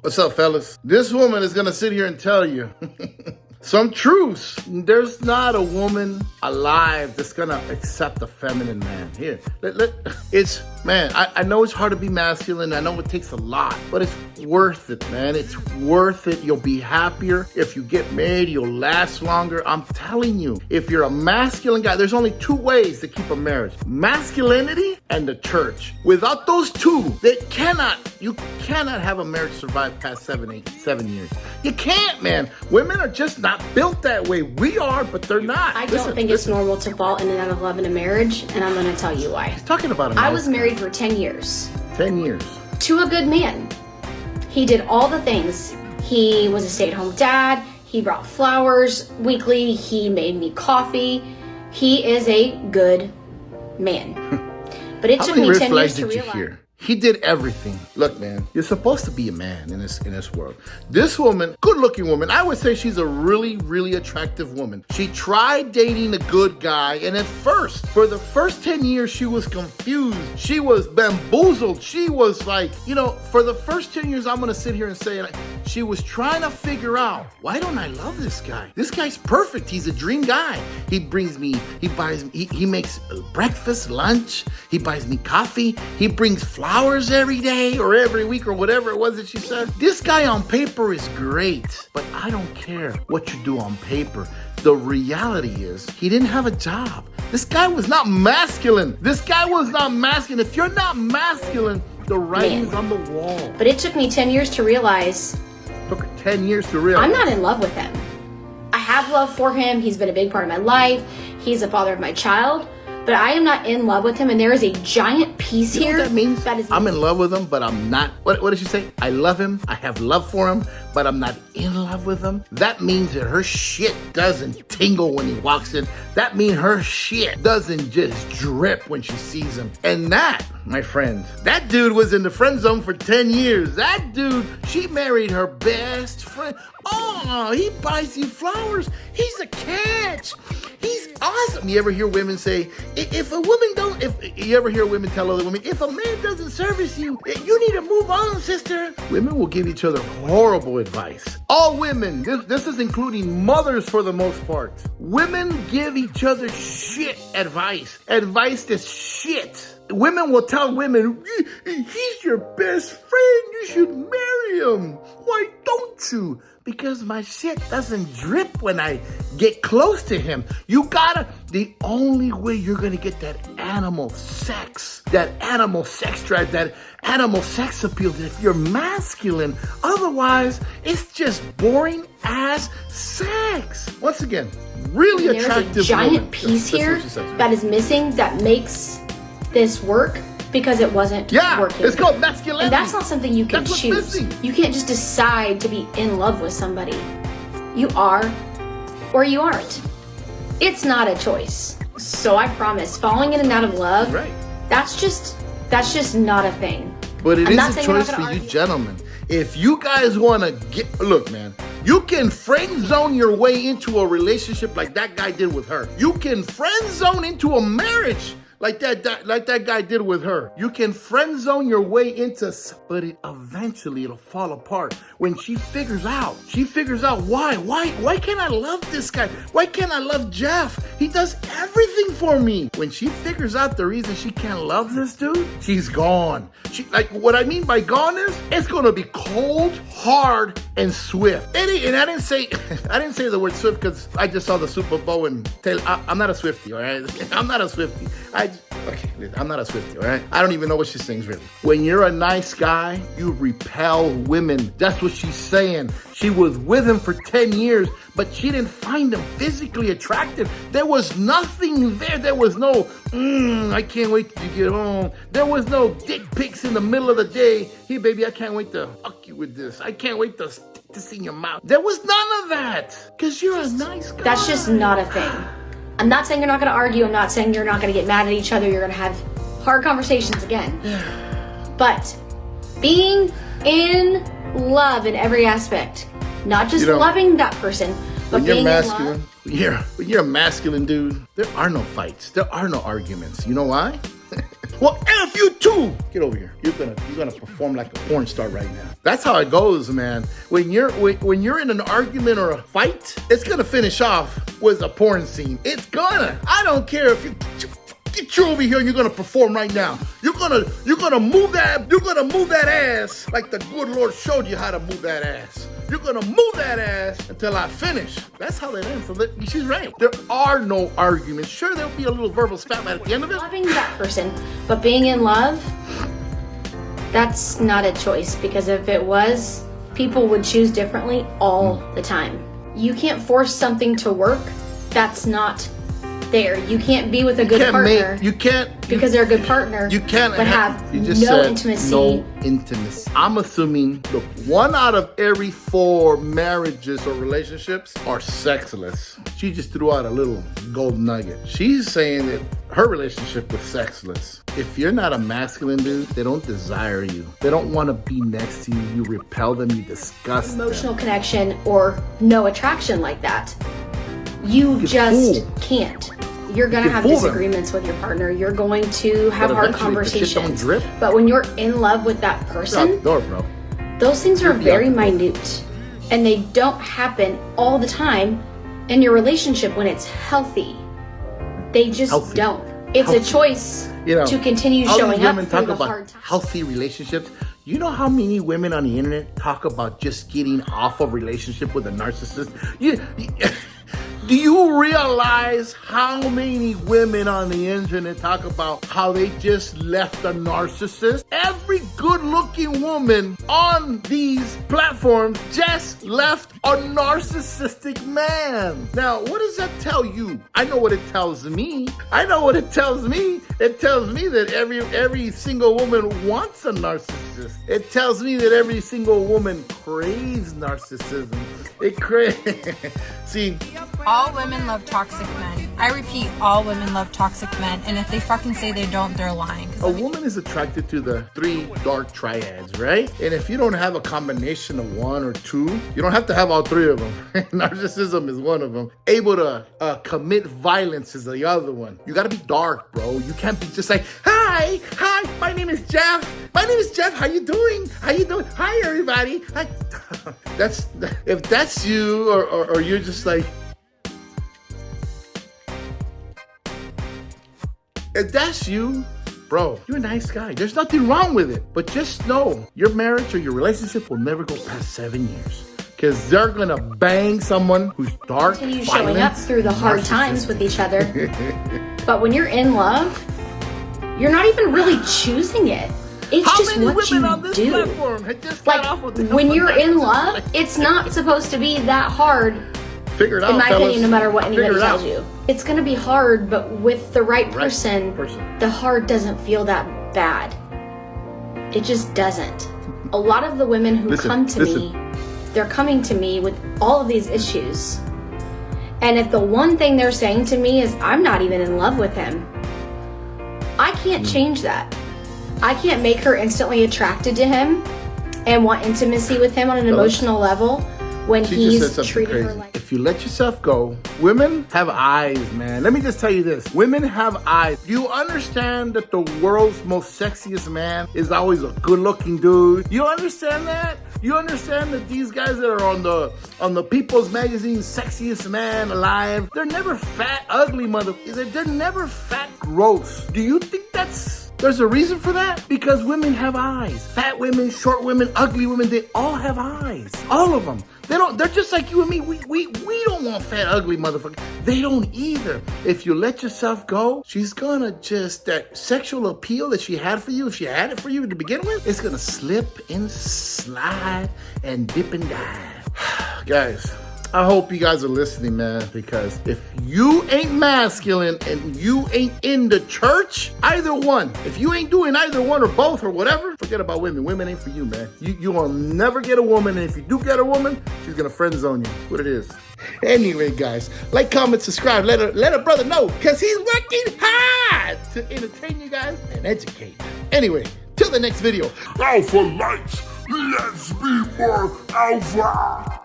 What's up, fellas? This woman is gonna sit here and tell you some truths. There's not a woman alive that's gonna accept a feminine man. Here, it's, man, I know it's hard to be masculine. I know it takes a lot, but it's worth it, man. It's worth it. You'll be happier. If you get married, you'll last longer. I'm telling you, if you're a masculine guy, there's only two ways to keep a marriage: masculinity and the church. Without those two, you cannot have a marriage survive past 7 years. You can't, man. Women are just not built that way. We are, but they're not. I don't think it's normal to fall in and out of love in a marriage, and I'm going to tell you why. He's talking about a I was married for 10 years. 10 years. To a good man. He did all the things. He was a stay-at-home dad. He brought flowers weekly. He made me coffee. He is a good man. But it took me 10 years to realize. He did everything. Look, man, you're supposed to be a man in this world. This woman, good-looking woman, I would say she's a really, really attractive woman. She tried dating a good guy, and for the first 10 years, she was confused. She was bamboozled. She was like, for the first 10 years, I'm going to sit here and say, she was trying to figure out, why don't I love this guy? This guy's perfect. He's a dream guy. He makes breakfast, lunch. He buys me coffee. He brings flowers every day or every week or whatever it was that she said. This guy on paper is great, but I don't care what you do on paper. The reality is he didn't have a job. This guy was not masculine. If you're not masculine, the writing's on the wall. But it took me 10 years to realize. It took her 10 years to realize. I'm not in love with him. I have love for him. He's been a big part of my life. He's the father of my child. But I am not in love with him, and there is a giant piece here. What that means? I'm in love with him, but I'm not. What did she say? I love him. I have love for him, but I'm not in love with him. That means that her shit doesn't tingle when he walks in. That means her shit doesn't just drip when she sees him. And that, my friend, that dude was in the friend zone for 10 years. That dude, she married her best friend. Oh, he buys you flowers. He's a catch. He's awesome. You ever hear women say, you ever hear women tell other women, if a man doesn't service you, you need to move on, sister. Women will give each other horrible advice. All women, this is including mothers for the most part. Women give each other shit advice. Advice that's shit. Women will tell women, he's your best friend. You should marry him. Why don't you? Because my shit doesn't drip when I get close to him. The only way you're gonna get that animal sex drive, that animal sex appeal is if you're masculine. Otherwise, it's just boring ass sex. Once again, really attractive. There's a giant piece here that is missing that makes this work. Because it wasn't working. It's called masculinity. And that's not something you can choose. You can't just decide to be in love with somebody. You are or you aren't. It's not a choice. So I promise, falling in and out of love, that's just not a thing. But it is a choice for you gentlemen. If you guys want to look, man, you can friend zone your way into a relationship like that guy did with her. You can friend zone into a marriage like that guy did with her. You can friend zone your way into, but eventually it'll fall apart when she figures out why can't I love this guy? Why can't I love Jeff? He does everything for me. When she figures out the reason she can't love this dude, she's gone. What I mean by gone is, it's gonna be cold, hard, and swift. And I didn't say the word swift because I just saw the Super Bowl and I'm not a Swiftie, all right? I'm not a Swiftie. I'm not a Swiftie, all right? I don't even know what she sings, really. When you're a nice guy, you repel women. That's what she's saying. She was with him for 10 years, but she didn't find him physically attractive. There was nothing there. There was no, I can't wait till you get home. There was no dick pics in the middle of the day. Hey, baby, I can't wait to fuck you with this. I can't wait to stick this in your mouth. There was none of that, because you're a nice guy. That's just not a thing. I'm not saying you're not going to argue. I'm not saying you're not going to get mad at each other. You're going to have hard conversations again. But being in love in every aspect, not just loving that person, but being masculine, in love. When you're a masculine dude, there are no fights. There are no arguments. You know why? Well, F you too. Get over here. You're gonna perform like a porn star right now. That's how it goes, man. When you're in an argument or a fight, it's gonna finish off with a porn scene. It's gonna. I don't care if you get you over here and you're gonna perform right now. You're gonna move that ass like the good Lord showed you how to move that ass. You're gonna move that ass until I finish. That's how that ends. So she's right. There are no arguments. Sure, there'll be a little verbal spat at the end of it. Loving that person, but being in love, that's not a choice, because if it was, people would choose differently all the time. You can't force something to work that's not there. You can't be with a good partner. Because they're a good partner. You can't have no intimacy. No intimacy. I'm assuming, look, 1 out of every 4 marriages or relationships are sexless. She just threw out a little gold nugget. She's saying that her relationship was sexless. If you're not a masculine dude, they don't desire you. They don't want to be next to you. You repel them. You disgust them. Emotional connection or no attraction like that. You just can't. You're going to have disagreements with your partner. You're going to have hard conversations. But when you're in love with that person, those things are very minute. And they don't happen all the time in your relationship when it's healthy. They just don't. It's a choice to continue showing up through the hard times. Healthy relationships. You know how many women on the internet talk about just getting off of relationship with a narcissist? Do you realize how many women on the internet talk about how they just left a narcissist? Every good-looking woman on these platforms just left a narcissistic man. Now, what does that tell you? I know what it tells me. It tells me that every single woman wants a narcissist. It tells me that every single woman craves narcissism. See, all women love toxic men. I repeat, all women love toxic men. And if they fucking say they don't, they're lying. A woman is attracted to the 3 dark triads, right? And if you don't have a combination of 1 or 2, you don't have to have all 3 of them. Narcissism is one of them. Able to commit violence is the other one. You gotta be dark, bro. You can't be just like, hi, my name is Jeff. How you doing? Hi, everybody. If that's you, or you're just like, if that's you, bro, you're a nice guy. There's nothing wrong with it. But just know, your marriage or your relationship will never go past 7 years. Because they're going to bang someone who's dark, continue showing up through the hard times with each other. But when you're in love, you're not even really choosing it. It's just what you do. Like, when you're in love, it's not supposed to be that hard. Figure it out, in my opinion, no matter what anybody tells you. It's going to be hard, but with the right person, the hard doesn't feel that bad. It just doesn't. A lot of the women who come to me, they're coming to me with all of these issues. And if the one thing they're saying to me is, I'm not even in love with him, I can't change that. I can't make her instantly attracted to him and want intimacy with him on an emotional level when he's treating her like... If you let yourself go, women have eyes, man. Let me just tell you this. Women have eyes. You understand that the world's most sexiest man is always a good-looking dude? You understand that? You understand that these guys that are on the People's Magazine sexiest man alive, they're never fat, ugly they're never fat, gross. Do you think there's a reason for that? Because women have eyes. Fat women, short women, ugly women, they all have eyes. All of them. They're just like you and me. We don't want fat, ugly motherfuckers. They don't either. If you let yourself go, she's gonna that sexual appeal that she had for you, if she had it for you to begin with, it's gonna slip and slide and dip and dive. Guys, I hope you guys are listening, man, because if you ain't masculine and you ain't in the church, either one, if you ain't doing either one or both or whatever, forget about women. Women ain't for you, man. You will never get a woman, and if you do get a woman, she's gonna friend zone you. What it is. Anyway, guys, like, comment, subscribe. Let a brother know, because he's working hard to entertain you guys and educate. Anyway, till the next video. Alpha lights, let's be more alpha.